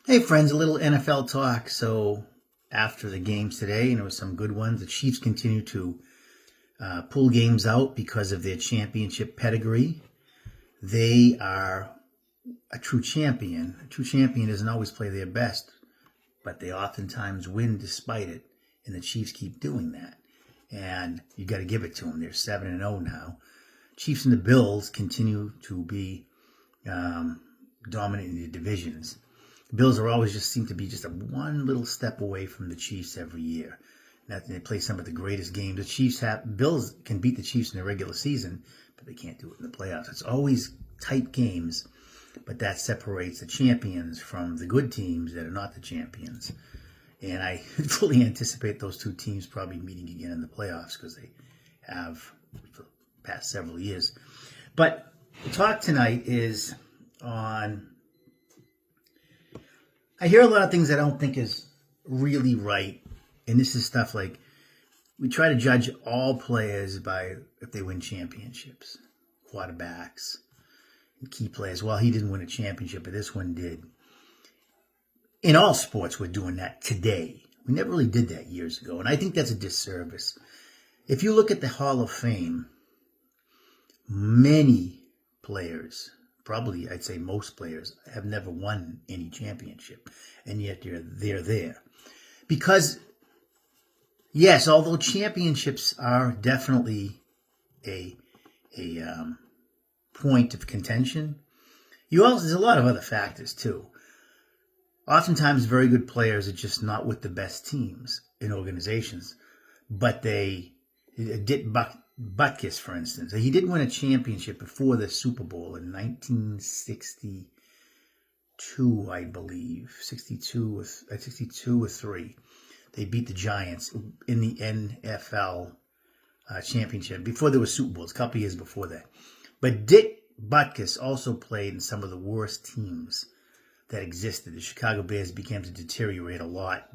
Hey friends, a little NFL talk. So after the games today, and there were some good ones, the Chiefs continue to pull games out because of their championship pedigree. They are a true champion. A true champion doesn't always play their best, but they oftentimes win despite it. And the Chiefs keep doing that. And you got to give it to them. They're 7-0 now. Chiefs and the Bills continue to be dominant in the divisions. The Bills are always just seem to be just a one little step away from the Chiefs every year. They play some of the greatest games. Bills can beat the Chiefs in the regular season, but they can't do it in the playoffs. It's always tight games, but that separates the champions from the good teams that are not the champions. And I fully anticipate those two teams probably meeting again in the playoffs because they have for the past several years. But the talk tonight is on... I hear a lot of things I don't think is really right. And this is stuff like we try to judge all players by if they win championships, quarterbacks, and key players. Well, he didn't win a championship, but this one did. In all sports, we're doing that today. We never really did that years ago. And I think that's a disservice. If you look at the Hall of Fame, many players, probably I'd say most players, have never won any championship. And yet they're there. Because, yes, although championships are definitely a point of contention, there's a lot of other factors too. Oftentimes, very good players are just not with the best teams in organizations. But Butkus, for instance, he did win a championship before the Super Bowl in 1962, I believe. 62 or 3. They beat the Giants in the NFL championship before there were Super Bowls, a couple of years before that. But Dick Butkus also played in some of the worst teams that existed. The Chicago Bears began to deteriorate a lot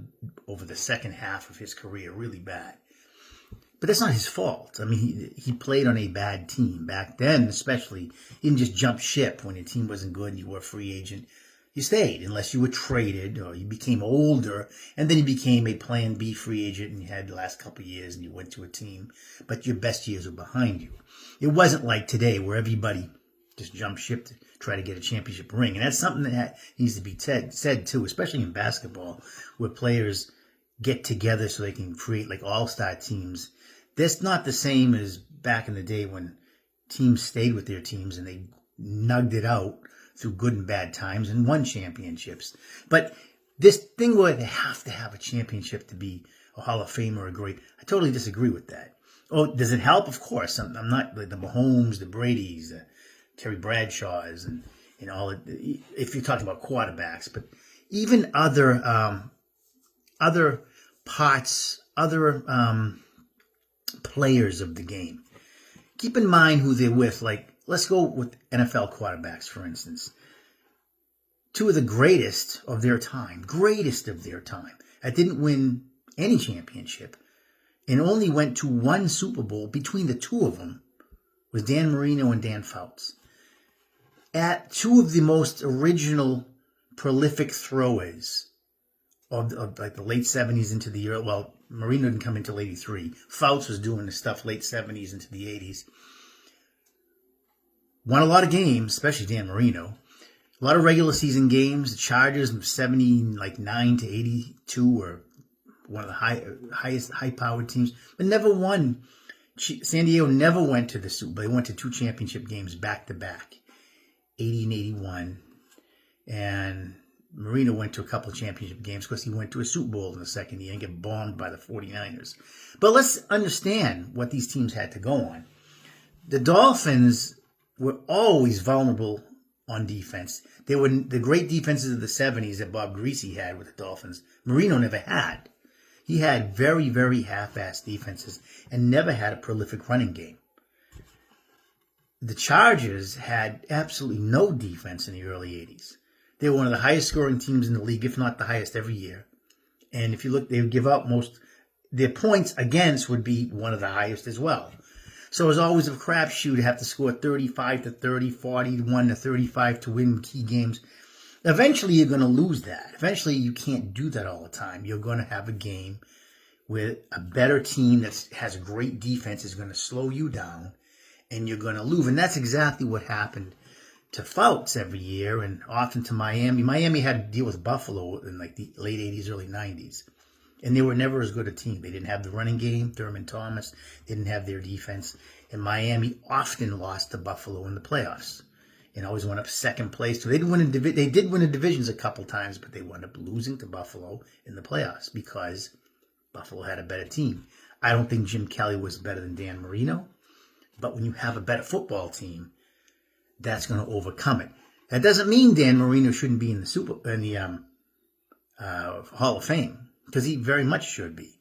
over the second half of his career, really bad. But that's not his fault. I mean, he played on a bad team. Back then, especially, he didn't just jump ship when your team wasn't good and you were a free agent. You stayed unless you were traded or you became older, and then you became a Plan B free agent and you had the last couple of years and you went to a team, but your best years were behind you. It wasn't like today where everybody just jumped ship to try to get a championship ring. And that's something that needs to be said too, especially in basketball, where players get together so they can create like all-star teams. That's not the same as back in the day when teams stayed with their teams and they nugged it out through good and bad times and won championships. But this thing where they have to have a championship to be a Hall of Famer or a great, I totally disagree with that. Oh, does it help? Of course. I'm not like the Mahomes, the Bradys, the Terry Bradshaws, and all. If you're talking about quarterbacks, but even other players of the game. Keep in mind who they're with. Like, let's go with NFL quarterbacks, for instance. Two of the greatest of their time, that didn't win any championship and only went to one Super Bowl between the two of them was Dan Marino and Dan Fouts. At two of the most original, prolific throwers of like the late 70s into the year. Well, Marino didn't come until 83. Fouts was doing the stuff late 70s into the 80s. Won a lot of games, especially Dan Marino. A lot of regular season games. The Chargers from 79 to 82 were one of the highest high-powered teams, but never won. San Diego never went to the Super Bowl. They went to two championship games back-to-back, 80 and 81. And Marino went to a couple of championship games because he went to a Super Bowl in the second year and get bombed by the 49ers. But let's understand what these teams had to go on. The Dolphins were always vulnerable on defense. They were the great defenses of the 70s that Bob Greasy had with the Dolphins. Marino never had. He had very, very half-assed defenses and never had a prolific running game. The Chargers had absolutely no defense in the early 80s. They were one of the highest scoring teams in the league, if not the highest every year. And if you look, they would give up their points against would be one of the highest as well. So it was always a crapshoot to have to score 35 to 30, 41 to 35 to win key games. Eventually, you're going to lose that. Eventually, you can't do that all the time. You're going to have a game where a better team that has a great defense is going to slow you down, and you're going to lose. And that's exactly what happened to Fouts every year, and often to Miami. Miami had to deal with Buffalo in like the late 80s, early 90s. And they were never as good a team. They didn't have the running game, Thurman Thomas. They didn't have their defense. And Miami often lost to Buffalo in the playoffs and always went up second place. So they did win the divisions a couple times, but they wound up losing to Buffalo in the playoffs because Buffalo had a better team. I don't think Jim Kelly was better than Dan Marino, but when you have a better football team, that's going to overcome it. That doesn't mean Dan Marino shouldn't be in the Hall of Fame, because he very much should be.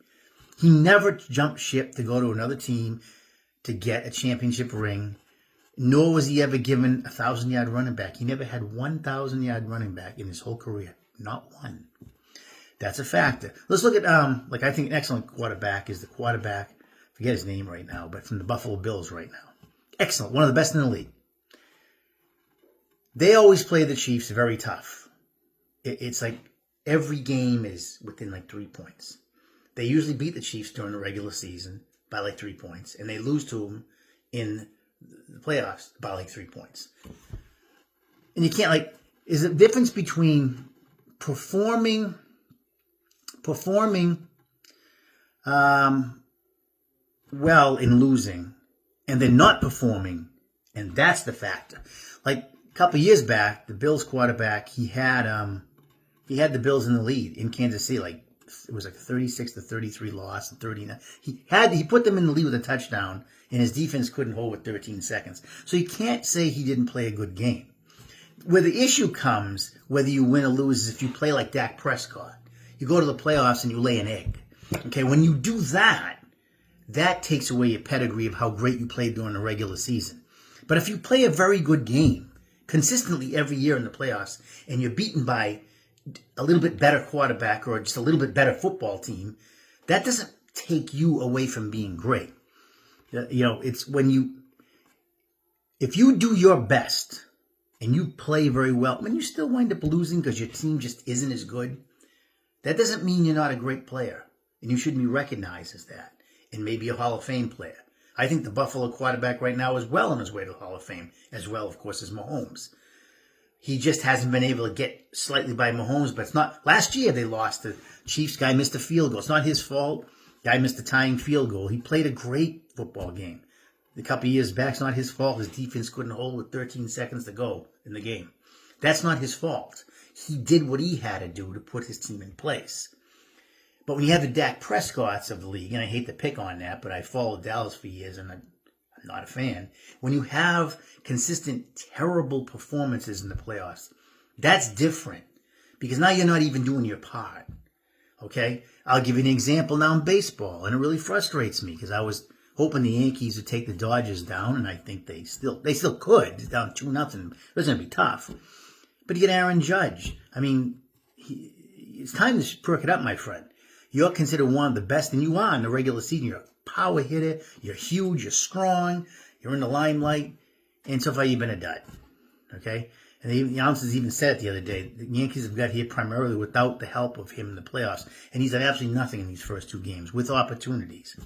He never jumped ship to go to another team to get a championship ring, nor was he ever given a 1,000-yard running back. He never had 1,000-yard running back in his whole career. Not one. That's a factor. Let's look at, I think an excellent quarterback is the quarterback, I forget his name right now, but from the Buffalo Bills right now. Excellent. One of the best in the league. They always play the Chiefs very tough. It's like every game is within like 3 points. They usually beat the Chiefs during the regular season by like 3 points, and they lose to them in the playoffs by like 3 points. And you can't is the difference between performing well in losing and then not performing, and that's the factor. Like a couple of years back, the Bills quarterback, he had the Bills in the lead in Kansas City. It was like a 36-33 loss and 39. He put them in the lead with a touchdown, and his defense couldn't hold with 13 seconds. So you can't say he didn't play a good game. Where the issue comes, whether you win or lose, is if you play like Dak Prescott. You go to the playoffs and you lay an egg. Okay, when you do that, that takes away your pedigree of how great you played during the regular season. But if you play a very good game consistently every year in the playoffs, and you're beaten by a little bit better quarterback or just a little bit better football team, that doesn't take you away from being great. It's if you do your best and you play very well, when you still wind up losing because your team just isn't as good, that doesn't mean you're not a great player, and you shouldn't be recognized as that, and maybe a Hall of Fame player. I think the Buffalo quarterback right now is well on his way to the Hall of Fame, as well, of course, as Mahomes. He just hasn't been able to get slightly by Mahomes, but it's not. Last year they lost. The Chiefs guy missed a field goal. It's not his fault. Guy missed a tying field goal. He played a great football game. A couple of years back, it's not his fault. His defense couldn't hold with 13 seconds to go in the game. That's not his fault. He did what he had to do to put his team in place. But when you have the Dak Prescotts of the league, and I hate to pick on that, but I followed Dallas for years, and I'm not a fan. When you have consistent, terrible performances in the playoffs, that's different. Because now you're not even doing your part. Okay? I'll give you an example now in baseball, and it really frustrates me because I was hoping the Yankees would take the Dodgers down, and I think they still could. It's down 2-0. It's going to be tough. But you get Aaron Judge. I mean, it's time to perk it up, my friend. You're considered one of the best, and you are in the regular season. You're a power hitter. You're huge. You're strong. You're in the limelight. And so far, you've been a dud. Okay? And the announcers even said it the other day. The Yankees have got here primarily without the help of him in the playoffs. And he's done absolutely nothing in these first two games with opportunities.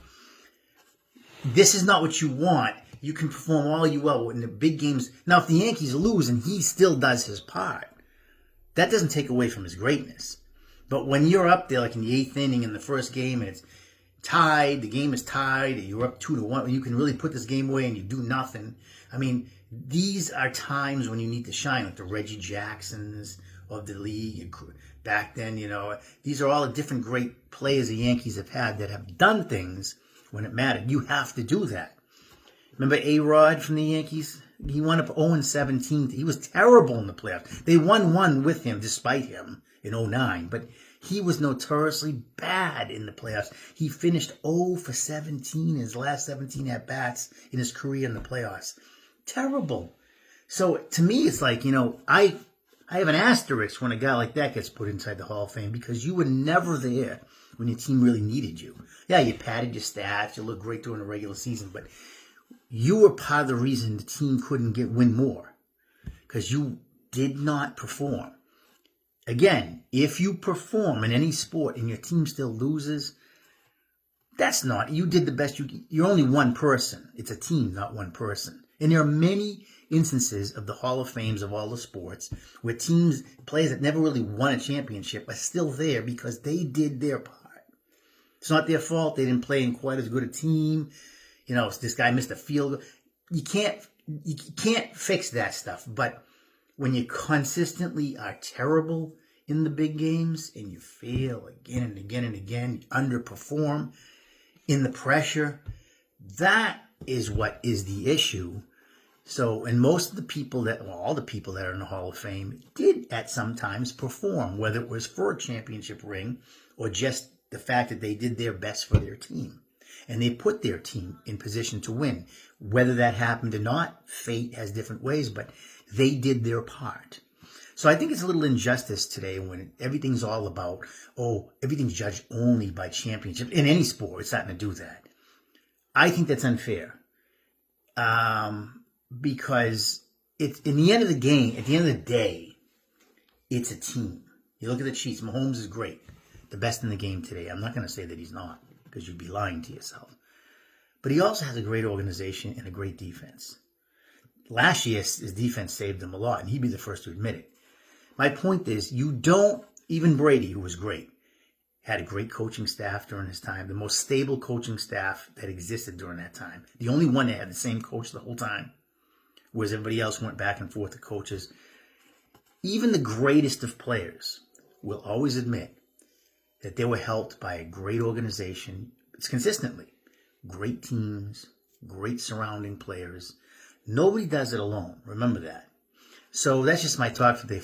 This is not what you want. You can perform all you will in the big games. Now, if the Yankees lose and he still does his part, that doesn't take away from his greatness. But when you're up there, like in the 8th inning in the first game, and it's tied, the game is tied, and you're up 2-1, and you can really put this game away and you do nothing. I mean, these are times when you need to shine, like the Reggie Jacksons of the league back then. These are all the different great players the Yankees have had that have done things when it mattered. You have to do that. Remember A-Rod from the Yankees? He wound up 0-17. He was terrible in the playoffs. They won one with him, despite him, in 2009. But he was notoriously bad in the playoffs. He finished 0-17 in his last 17 at-bats in his career in the playoffs. Terrible. So, to me, it's like, I have an asterisk when a guy like that gets put inside the Hall of Fame because you were never there when your team really needed you. Yeah, you padded your stats. You looked great during the regular season, but you were part of the reason the team couldn't win more because you did not perform. Again, if you perform in any sport and your team still loses, that's not, you did the best you're only one person. It's a team, not one person. And there are many instances of the Hall of Fames of all the sports where players that never really won a championship are still there because they did their part. It's not their fault. They didn't play in quite as good a team. This guy missed a field goal. You can't fix that stuff. But when you consistently are terrible in the big games and you fail again and again and again, you underperform in the pressure, that is what is the issue. So, and most of the people all the people that are in the Hall of Fame did at some times perform, whether it was for a championship ring or just the fact that they did their best for their team. And they put their team in position to win. Whether that happened or not, fate has different ways, but they did their part. So I think it's a little injustice today when everything's all about, everything's judged only by championship. In any sport, it's not going to do that. I think that's unfair. Because it's in the end of the game, at the end of the day, it's a team. You look at the Chiefs. Mahomes is great. The best in the game today. I'm not going to say that he's not, because you'd be lying to yourself. But he also has a great organization and a great defense. Last year, his defense saved him a lot, and he'd be the first to admit it. My point is, even Brady, who was great, had a great coaching staff during his time, the most stable coaching staff that existed during that time. The only one that had the same coach the whole time, whereas everybody else went back and forth to coaches. Even the greatest of players will always admit that they were helped by a great organization. It's consistently great teams, great surrounding players. Nobody does it alone. Remember that. So that's just my talk today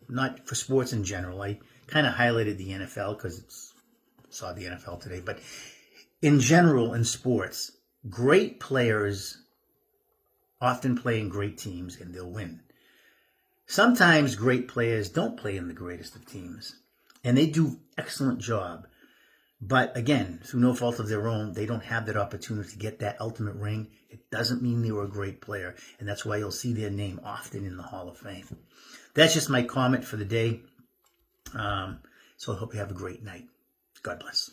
not for sports in general. I kind of highlighted the NFL because saw the NFL today. But in general, in sports, great players often play in great teams and they'll win. Sometimes great players don't play in the greatest of teams and they do excellent job. But again, through no fault of their own, they don't have that opportunity to get that ultimate ring. It doesn't mean they were a great player. And that's why you'll see their name often in the Hall of Fame. That's just my comment for the day. So I hope you have a great night. God bless.